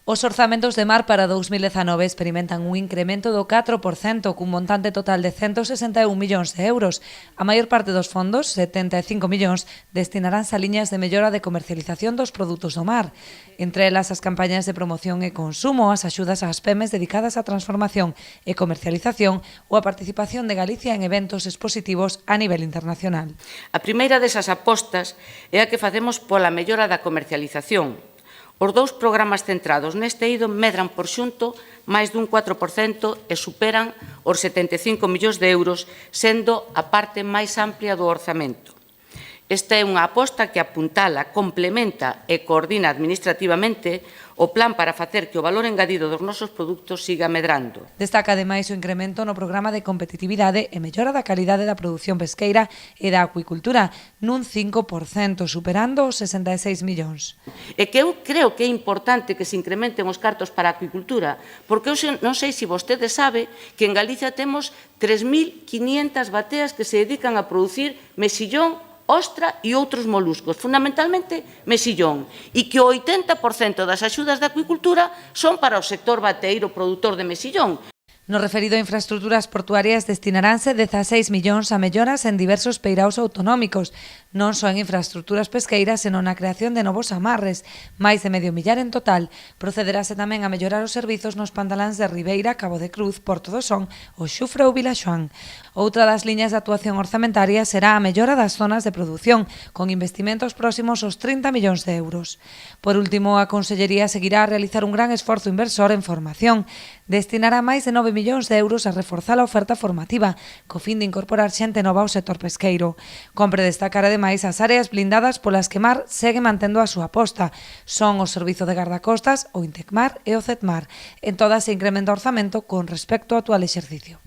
Os orzamentos de mar para 2019 experimentan un incremento do 4%, cun montante total de 161 millóns de euros. A maior parte dos fondos, 75 millóns, destinaránse a liñas de mellora de comercialización dos produtos do mar. Entre elas, as campañas de promoción e consumo, as axudas ás PEMES dedicadas á transformación e comercialización ou a participación de Galicia en eventos expositivos a nivel internacional. A primeira desas apostas é a que facemos pola mellora da comercialización. Os dous programas centrados neste eido medran por xunto máis dun 4% e superan os 75 millóns de euros, sendo a parte máis amplia do orzamento. Esta é unha aposta que apuntala, complementa e coordina administrativamente o plan para facer que o valor engadido dos nosos produtos siga medrando. Destaca ademais o incremento no programa de competitividade e mellora da calidade da produción pesqueira e da acuicultura nun 5%, superando os 66 millóns. E que eu creo que é importante que se incrementen os cartos para a acuicultura, porque eu non sei se vostede sabe que en Galicia temos 3.500 bateas que se dedican a producir mexillón, ostra e outros moluscos, fundamentalmente mexillón, e que o 80% das axudas da acuicultura son para o sector bateeiro produtor de mexillón. No referido a infraestructuras portuarias destinaránse 16 millóns a melloras en diversos peiraos autonómicos, non só en infraestructuras pesqueiras, senón na creación de novos amarres, máis de medio millar en total. Procederase tamén a mellorar os servizos nos pantaláns de Ribeira, Cabo de Cruz, Porto do Son, o Xufre ou Vilaxoán. Outra das liñas de actuación orzamentaria será a mellora das zonas de produción, con investimentos próximos aos 30 millóns de euros. Por último, a Consellería seguirá a realizar un gran esforzo inversor en formación. Destinará máis de 9 millóns de euros a reforzar a oferta formativa, co fin de incorporar xente nova ao sector pesqueiro. Compre destacar, ademais, as áreas blindadas polas que Mar segue mantendo a súa aposta. Son o Servizo de Gardacostas, o Intecmar e o CETMAR. En todas se incrementa o orzamento con respecto ao actual exercicio.